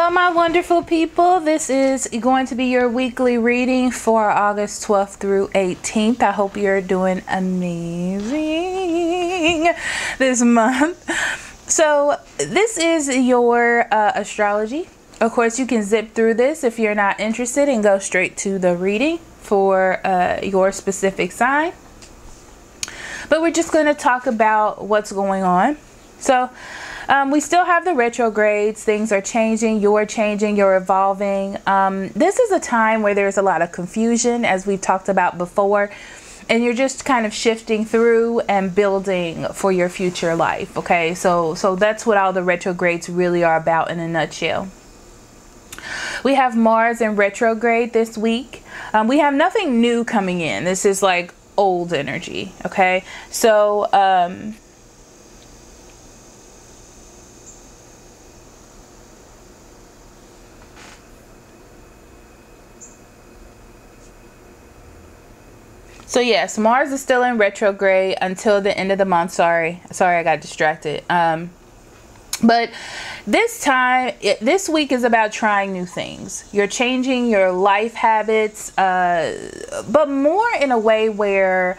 Hello, my wonderful people. This is going to be your weekly reading for August 12th through 18th. I hope you're doing amazing this month. So this is your astrology. Of course, you can zip through this if you're not interested and go straight to the reading for your specific sign. But we're just going to talk about what's going on. So we still have the retrogrades. Things are changing. You're changing. You're evolving. This is a time where there's a lot of confusion, as we've talked about before. And you're just kind of shifting through and building for your future life. Okay, so that's what all the retrogrades really are about in a nutshell. We have Mars in retrograde this week. We have nothing new coming in. This is like old energy. Okay, so so yes, Mars is still in retrograde until the end of the month. Sorry, I got distracted. But this time, this week is about trying new things. You're changing your life habits, but more in a way where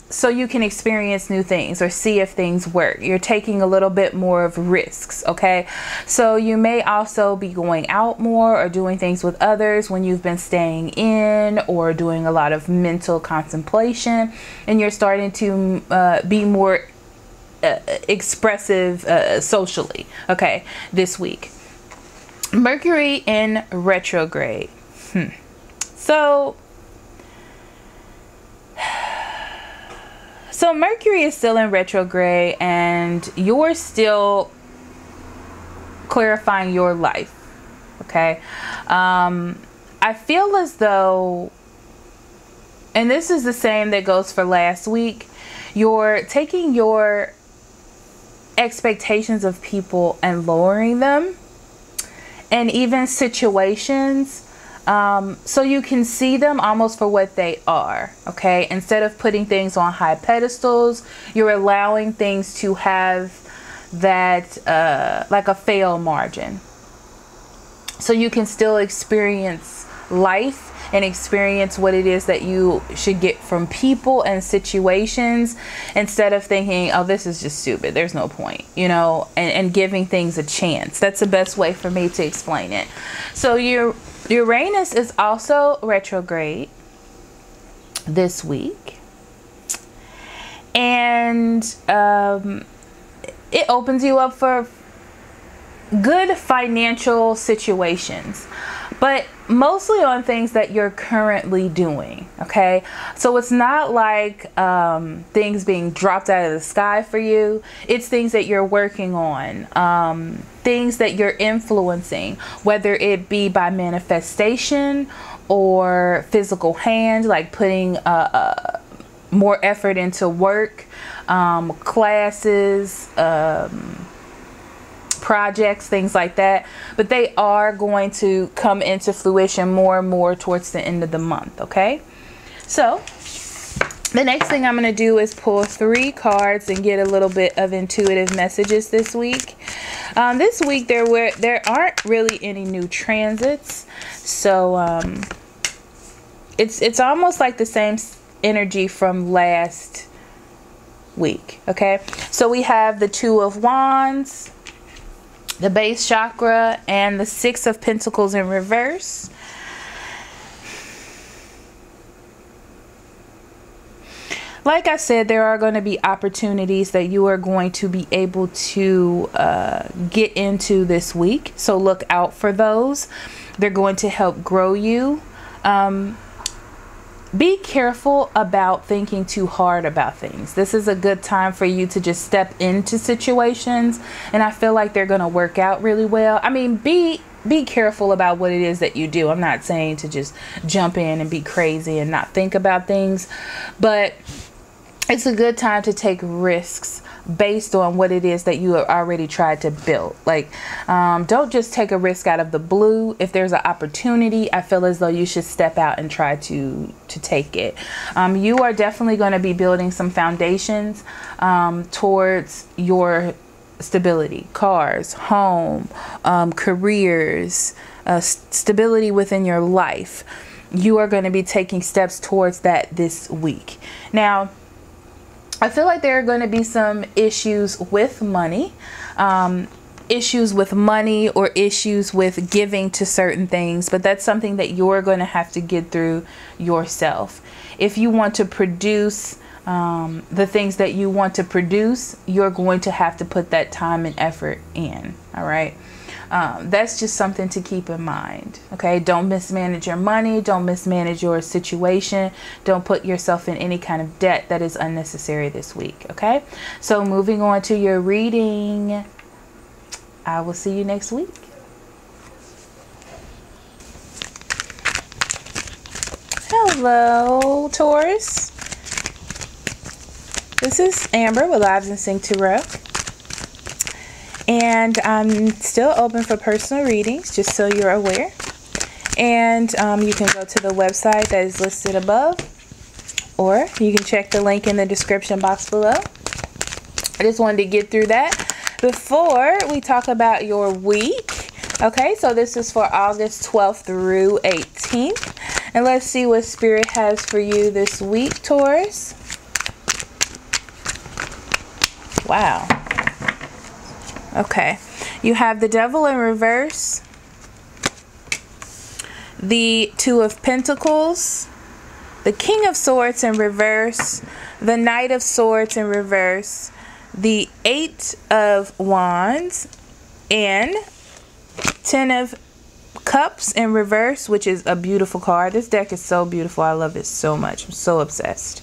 so you can experience new things or see if things work. You're taking a little bit more of risks, okay? So you may also be going out more or doing things with others when you've been staying in, or doing a lot of mental contemplation, and you're starting to be more expressive socially, okay, this week. Mercury in retrograde. So Mercury is still in retrograde, and you're still clarifying your life, okay? I feel as though, and this is the same that goes for last week, you're taking your expectations of people and lowering them, and even situations, so you can see them almost for what they are, okay? Instead of putting things on high pedestals, you're allowing things to have that like a fail margin, so you can still experience life and experience what it is that you should get from people and situations, instead of thinking, oh, this is just stupid, there's no point, you know, and giving things a chance. That's the best way for me to explain it. So your Uranus is also retrograde this week, and it opens you up for good financial situations, but mostly on things that you're currently doing, okay? So it's not like things being dropped out of the sky for you. It's things that you're working on, things that you're influencing, whether it be by manifestation or physical hand, like putting more effort into work, classes, projects, things like that. But they are going to come into fruition more and more towards the end of the month, okay? So the next thing I'm going to do is pull 3 cards and get a little bit of intuitive messages this week. This week there aren't really any new transits, so it's almost like the same energy from last week, okay? So we have the 2 of Wands, the base chakra, and the 6 of Pentacles in reverse. Like I said, there are going to be opportunities that you are going to be able to get into this week. So look out for those. They're going to help grow you. Be careful about thinking too hard about things. This is a good time for you to just step into situations, and I feel like they're going to work out really well. I mean, be careful about what it is that you do. I'm not saying to just jump in and be crazy and not think about things, but it's a good time to take risks based on what it is that you have already tried to build. Like, don't just take a risk out of the blue. If there's an opportunity, I feel as though you should step out and try to take it. You are definitely going to be building some foundations towards your stability, cars, home, careers, stability within your life. You are going to be taking steps towards that this week. Now, I feel like there are going to be some issues with money, or issues with giving to certain things, but that's something that you're going to have to get through yourself. If you want to produce the things that you want to produce, you're going to have to put that time and effort in. All right. That's just something to keep in mind. Okay. Don't mismanage your money. Don't mismanage your situation. Don't put yourself in any kind of debt that is unnecessary this week. Okay. So moving on to your reading, I will see you next week. Hello, Taurus. This is Amber with Lives in Sync Tarot. And I'm still open for personal readings, just so you're aware. And you can go to the website that is listed above, or you can check the link in the description box below. I just wanted to get through that before we talk about your week. Okay, so this is for August 12th through 18th. And let's see what Spirit has for you this week, Taurus. Wow. Okay, you have the Devil in reverse, the Two of Pentacles, the King of Swords in reverse, the Knight of Swords in reverse, the Eight of Wands, and Ten of Cups in reverse, which is a beautiful card. This deck is so beautiful. I love it so much. I'm so obsessed.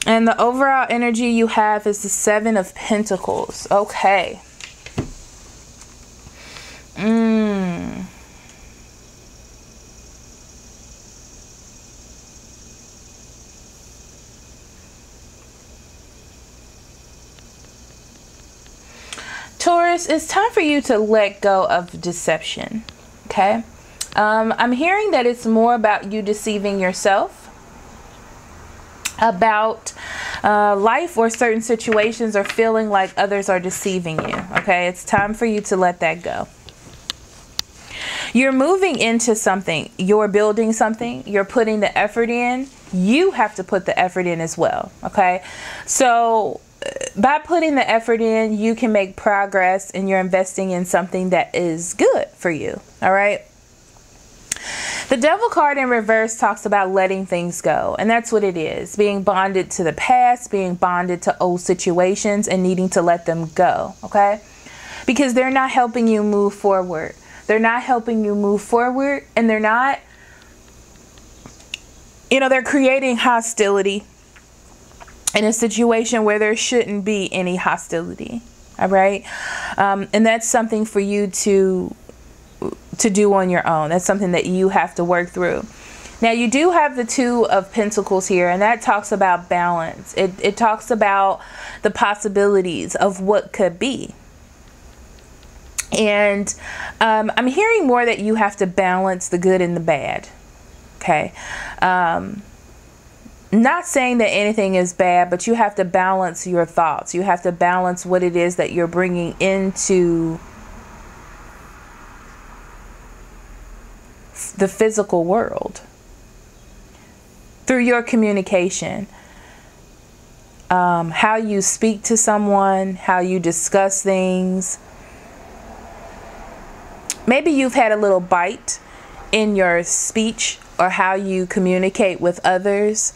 And the overall energy you have is the Seven of Pentacles. Okay. Taurus, it's time for you to let go of deception. Okay. I'm hearing that it's more about you deceiving yourself about life or certain situations, or feeling like others are deceiving you. Okay, it's time for you to let that go. You're moving into something, you're building something, you're putting the effort in. You have to put the effort in as well. Okay, so by putting the effort in, you can make progress, and you're investing in something that is good for you. All right. The Devil card in reverse talks about letting things go. And that's what it is. Being bonded to the past, being bonded to old situations, and needing to let them go. Okay? Because they're not helping you move forward. They're not helping you move forward. And they're not, they're creating hostility in a situation where there shouldn't be any hostility. All right? And that's something for you to do on your own. That's something that you have to work through. Now, you do have the Two of Pentacles here, and that talks about balance. It talks about the possibilities of what could be. And I'm hearing more that you have to balance the good and the bad. Okay. Not saying that anything is bad, but you have to balance your thoughts. You have to balance what it is that you're bringing into the physical world through your communication, how you speak to someone, how you discuss things. Maybe you've had a little bite in your speech or how you communicate with others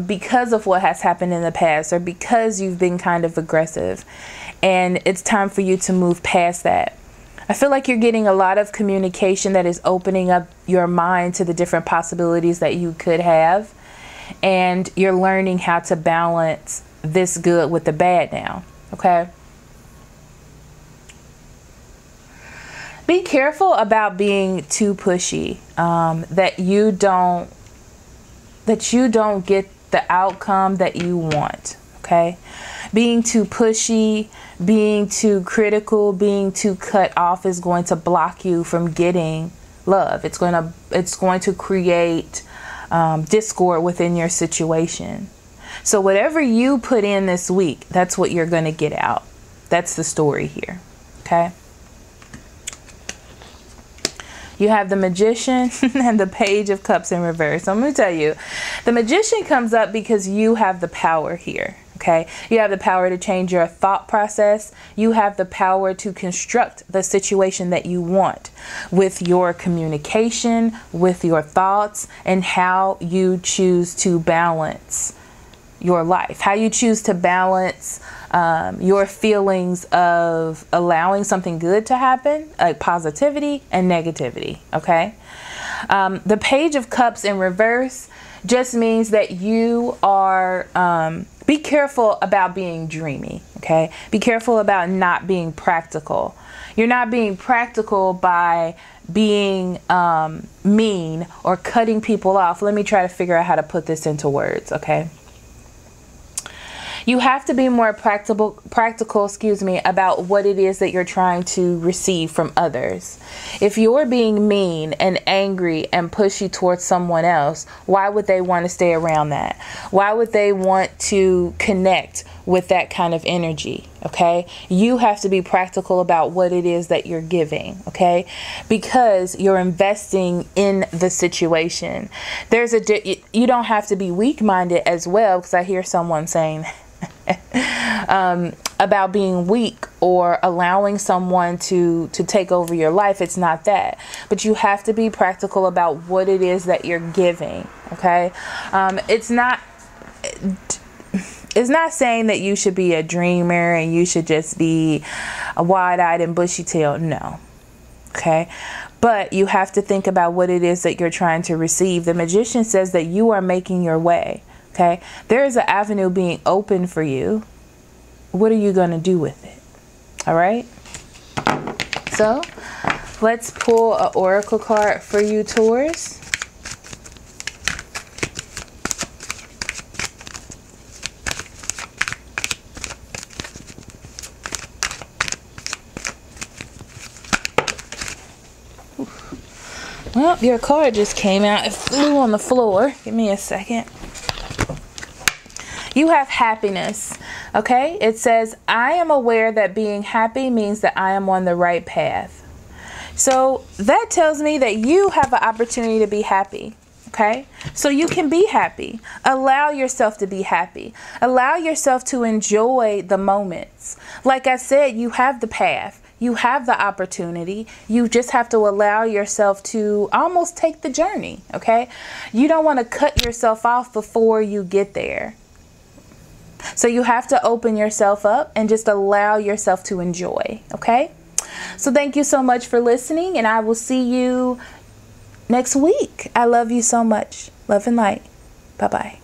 because of what has happened in the past, or because you've been kind of aggressive, and it's time for you to move past that. I feel like you're getting a lot of communication that is opening up your mind to the different possibilities that you could have. And you're learning how to balance this good with the bad now. Okay. Be careful about being too pushy. That you don't get the outcome that you want. Okay. Being too pushy, being too critical, being too cut off is going to block you from getting love. It's going to create discord within your situation. So whatever you put in this week, that's what you're going to get out. That's the story here. Okay. You have the Magician and the Page of Cups in reverse. So I'm going to tell you, the Magician comes up because you have the power here. Okay. You have the power to change your thought process. You have the power to construct the situation that you want with your communication, with your thoughts, and how you choose to balance your life, how you choose to balance your feelings of allowing something good to happen, like positivity and negativity. Okay. The Page of Cups in reverse just means that you are, be careful about being dreamy. Okay. Be careful about not being practical. You're not being practical by being mean or cutting people off. Let me try to figure out how to put this into words. Okay. You have to be more practical, about what it is that you're trying to receive from others. If you're being mean and angry and pushy towards someone else, why would they want to stay around that? Why would they want to connect with that kind of energy? Okay. You have to be practical about what it is that you're giving. Okay. Because you're investing in the situation. You don't have to be weak-minded as well, because I hear someone saying about being weak or allowing someone to take over your life. It's not that, but you have to be practical about what it is that you're giving. Okay. It's not saying that you should be a dreamer and you should just be a wide-eyed and bushy-tailed. No. Okay. But you have to think about what it is that you're trying to receive. The Magician says that you are making your way. Okay. There is an avenue being open for you. What are you going to do with it? All right. So let's pull an oracle card for you, Taurus. Well, your card just came out. It flew on the floor. Give me a second. You have happiness. Okay. It says, I am aware that being happy means that I am on the right path. So that tells me that you have an opportunity to be happy. Okay. So you can be happy. Allow yourself to be happy. Allow yourself to enjoy the moments. Like I said, you have the path. You have the opportunity. You just have to allow yourself to almost take the journey. Okay. You don't want to cut yourself off before you get there. So you have to open yourself up and just allow yourself to enjoy. Okay. So thank you so much for listening, and I will see you next week. I love you so much. Love and light. Bye-bye.